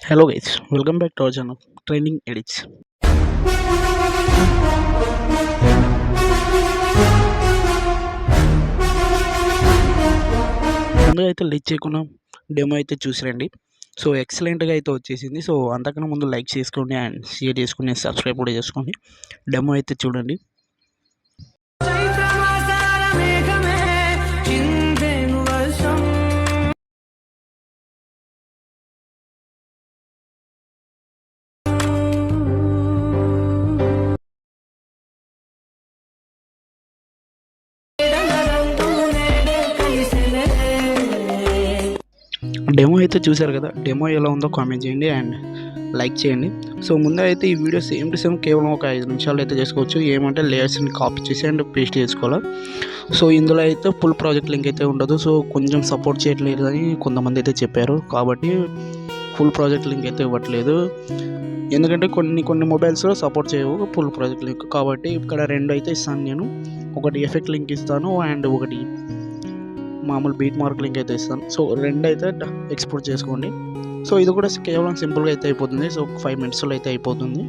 Hello guys, welcome back to our channel Trending Edits. ముందుగా అయితే late చేయకుండా demo అయితే చూసిరండి. సో ఎక్సలెంట్గా అయితే వచ్చేసింది. సో అంతకన్నా ముందు లైక్ చేసుకోండి అండ్ షేర్ చేసుకుని సబ్స్క్రైబ్ కూడా చేసుకోండి. డెమో అయితే చూడండి. డెమో అయితే చూసారు కదా, డెమో ఎలా ఉందో కామెంట్ చేయండి అండ్ లైక్ చేయండి. సో ముందు అయితే ఈ వీడియో సేమ్ టు సేమ్ కేవలం ఒక 5 నిమిషాలు అయితే చేసుకోవచ్చు. ఏమంటే లేయర్స్ని కాపీ చేసి అండ్ పేస్ట్ చేసుకోవాలి. సో ఇందులో అయితే ఫుల్ ప్రాజెక్ట్ లింక్ అయితే ఉండదు. సో కొంచెం సపోర్ట్ చేయట్లేదు అని కొంతమంది అయితే చెప్పారు, కాబట్టి ఫుల్ ప్రాజెక్ట్ లింక్ అయితే ఇవ్వట్లేదు. ఎందుకంటే కొన్ని మొబైల్స్లో సపోర్ట్ చేయవు ఫుల్ ప్రాజెక్ట్ లింక్, కాబట్టి ఇక్కడ 2 అయితే ఇస్తాను నేను. ఒకటి ఎఫెక్ట్ లింక్ ఇస్తాను అండ్ ఒకటి మామూలు బీట్ మార్క్ లింక్ అయితే ఇస్తాను. సో 2 అయితే ఎక్స్పోర్ట్ చేసుకోండి. సో ఇది కూడా కేవలం సింపుల్గా అయితే అయిపోతుంది. సో 5 మినిట్స్లో అయితే అయిపోతుంది.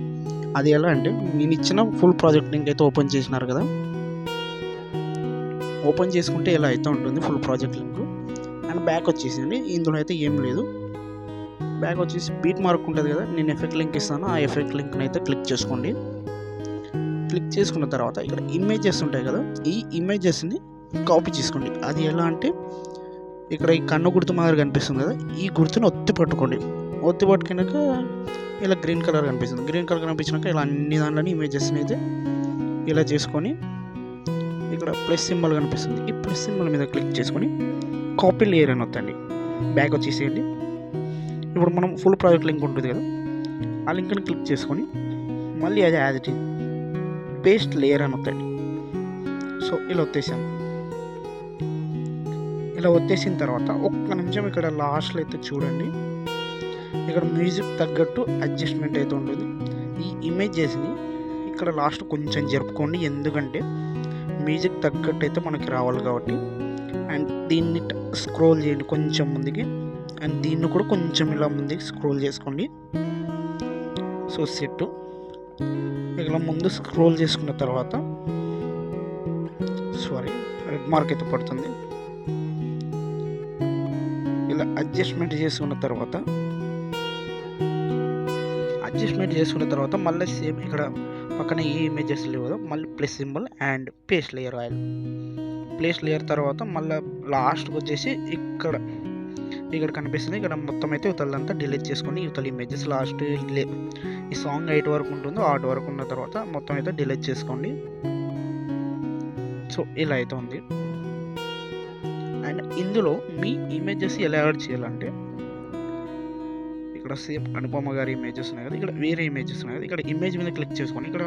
అది ఎలా అంటే, నేను ఇచ్చిన ఫుల్ ప్రాజెక్ట్ లింక్ అయితే ఓపెన్ చేసినారు కదా, ఓపెన్ చేసుకుంటే ఇలా అయితే ఉంటుంది full project link. And back వచ్చేసింది. ఇందులో అయితే ఏం లేదు. బ్యాక్ వచ్చేసి బీట్ మార్క్ ఉంటుంది కదా, నేను ఎఫెక్ట్ లింక్ ఇస్తాను. ఆ ఎఫెక్ట్ లింక్ని అయితే క్లిక్ చేసుకోండి. క్లిక్ చేసుకున్న తర్వాత ఇక్కడ ఇమేజెస్ ఉంటాయి కదా, ఈ ఇమేజెస్ని కాపీ చేసుకోండి. అది ఎలా అంటే, ఇక్కడ ఈ కన్ను గుర్తు మాదిరి కనిపిస్తుంది కదా, ఈ గుర్తుని ఒత్తి పట్టుకోండి. ఒత్తి పట్టుకున్నాక ఇలా గ్రీన్ కలర్ కనిపిస్తుంది. గ్రీన్ కలర్ కనిపించినాక ఇలా అన్ని దాంట్లోని ఇమేజెస్ని అయితే ఇలా చేసుకొని ఇక్కడ ప్లస్ సింబల్ కనిపిస్తుంది. ఈ ప్లస్ సింబల్ మీద క్లిక్ చేసుకొని కాపీ లేయర్ అని వద్దండి. బ్యాక్ వచ్చేసేయండి. ఇప్పుడు మనం ఫుల్ ప్రాజెక్ట్ లింక్ ఉంటుంది కదా, ఆ లింక్ని క్లిక్ చేసుకొని మళ్ళీ అది as it is paste layer అని వద్దండి. సో ఇలా వచ్చేసాం. ఇలా వచ్చేసిన తర్వాత ఒక్క నిమిషం ఇక్కడ లాస్ట్లో అయితే చూడండి, ఇక్కడ మ్యూజిక్ తగ్గట్టు అడ్జస్ట్మెంట్ అయితే ఉంటుంది. ఈ ఇమేజెస్ని ఇక్కడ లాస్ట్ కొంచెం జరుపుకోండి, ఎందుకంటే మ్యూజిక్ తగ్గట్టు అయితే మనకి రావాలి కాబట్టి. అండ్ దీన్ని స్క్రోల్ చేయండి కొంచెం ముందుకి, అండ్ దీన్ని కూడా కొంచెం ఇలా ముందుకి స్క్రోల్ చేసుకోండి. సో సెట్ ఇలా ముందు స్క్రోల్ చేసుకున్న తర్వాత రెడ్ మార్క్ అయితే పడుతుంది. ఇలా అడ్జస్ట్మెంట్ చేసుకున్న తర్వాత మళ్ళీ సేమ్ ఇక్కడ పక్కన ఏ ఇమేజెస్ లేవు కదా, మళ్ళీ plus symbol and paste layer oil. Place layer తర్వాత మళ్ళీ లాస్ట్కి వచ్చేసి ఇక్కడ కనిపిస్తుంది. ఇక్కడ మొత్తం అయితే ఇవతలంతా డిలీట్ చేసుకొని ఇవతల ఇమేజెస్ లాస్ట్ ఈ సాంగ్ 8 వరకు ఉంటుందో 8 వరకు ఉన్న తర్వాత మొత్తం అయితే డిలీట్ చేసుకోండి. సో ఇలా అయితే ఉంది. అండ్ ఇందులో మీ ఇమేజెస్ ఎలా యాడ్ చేయాలంటే, ఇక్కడ సేమ్ అనుపమ గారి ఇమేజెస్ ఉన్నాయి కదా, ఇక్కడ వేరే ఇమేజెస్ ఉన్నాయి కదా, ఇక్కడ ఇమేజ్ మీద క్లిక్ చేసుకొని ఇక్కడ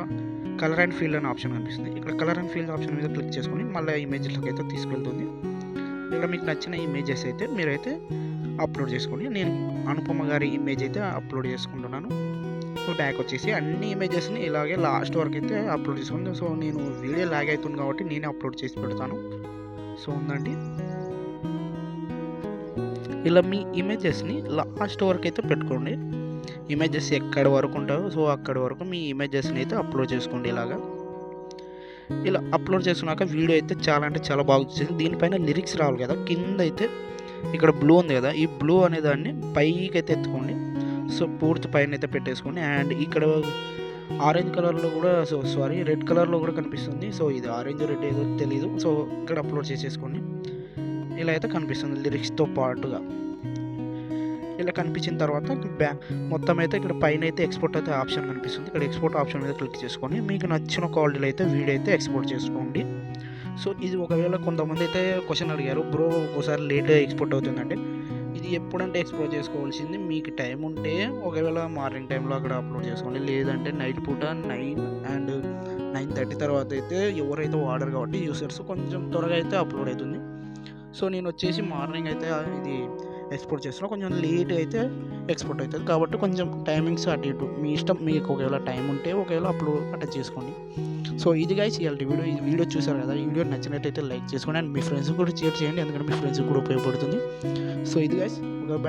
కలర్ అండ్ ఫీల్డ్ అనే ఆప్షన్ కనిపిస్తుంది. ఇక్కడ కలర్ అండ్ ఫీల్డ్ ఆప్షన్ మీద క్లిక్ చేసుకొని మళ్ళీ ఇమేజెస్లోకి అయితే తీసుకెళ్తుంది. ఇక్కడ మీకు నచ్చిన ఇమేజెస్ అయితే మీరైతే అప్లోడ్ చేసుకోండి. నేను అనుపమ గారి ఇమేజ్ అయితే అప్లోడ్ చేసుకుంటున్నాను. బ్యాక్ వచ్చేసి అన్ని ఇమేజెస్ని ఇలాగే లాస్ట్ వరకు అయితే అప్లోడ్ చేసుకోండి. సో నేను వీడియో లాగ్ అవుతుంది కాబట్టి నేనే అప్లోడ్ చేసి పెడతాను. సో ఉందండి, ఇలా మీ ఇమేజెస్ని లాస్ట్ వరకు అయితే పెట్టుకోండి. ఇమేజెస్ ఎక్కడి వరకు ఉంటాయో సో అక్కడి వరకు మీ ఇమేజెస్ని అయితే అప్లోడ్ చేసుకోండి. ఇలా అప్లోడ్ చేసుకున్నాక వీడియో అయితే చాలా అంటే చాలా బాగా వచ్చేసింది. దీనిపైన లిరిక్స్ రావాలి కదా, కింద అయితే ఇక్కడ బ్లూ ఉంది కదా, ఈ బ్లూ అనే దాన్ని పైకి అయితే ఎత్తుకోండి. సో పూర్తి పైన అయితే పెట్టేసుకోండి. అండ్ ఇక్కడ ఆరెంజ్ కలర్లో కూడా రెడ్ కలర్లో కూడా కనిపిస్తుంది. సో ఇది ఆరెంజ్ రెడ్ ఏదో తెలీదు. సో ఇక్కడ అప్లోడ్ చేసేసుకోండి. ఇలా అయితే కనిపిస్తుంది లిరిక్స్తో పాటుగా. ఇలా కనిపించిన తర్వాత మొత్తం అయితే ఇక్కడ పైన అయితే ఎక్స్పోర్ట్ అయితే ఆప్షన్ కనిపిస్తుంది. ఇక్కడ ఎక్స్పోర్ట్ ఆప్షన్ మీద క్లిక్ చేసుకొని మీకు నచ్చిన క్వాలిటీలో అయితే వీడియో అయితే ఎక్స్పోర్ట్ చేసుకోండి. సో ఇది ఒకవేళ కొంతమంది అయితే క్వశ్చన్ అడిగారు, బ్రో ఒక్కోసారి లేట్గా ఎక్స్పోర్ట్ అవుతుందంటే, ఇది ఎప్పుడంటే ఎక్స్పోర్ట్ చేసుకోవాల్సింది మీకు టైం ఉంటే ఒకవేళ మార్నింగ్ టైంలో అక్కడ అప్లోడ్ చేసుకోండి. లేదంటే నైట్ పూట 9 అండ్ 9:30 తర్వాత అయితే ఎవరైతే వాడరు కాబట్టి యూసర్స్ కొంచెం త్వరగా అయితే అప్లోడ్ అవుతుంది. సో నేను వచ్చేసి మార్నింగ్ అయితే ఇది ఎక్స్పోర్ట్ చేస్తున్నాను, కొంచెం లేట్ అయితే ఎక్స్పోర్ట్ అవుతుంది కాబట్టి కొంచెం టైమింగ్స్ అటు ఇటు మీ ఇష్టం. మీకు ఒకవేళ టైం ఉంటే ఒకవేళ అప్లోడ్ అటాచ్ చేసుకోండి. సో ఇది గైస్ ఇయాల్టి వీడియో. ఈ వీడియో చూసారు కదా, ఈ వీడియో నచ్చినట్టయితే లైక్ చేసుకోండి అండ్ మీ ఫ్రెండ్స్ కూడా షేర్ చేయండి, ఎందుకంటే మీ ఫ్రెండ్స్కి కూడా ఉపయోగపడుతుంది. సో ఇది గైస్, బ్యాక్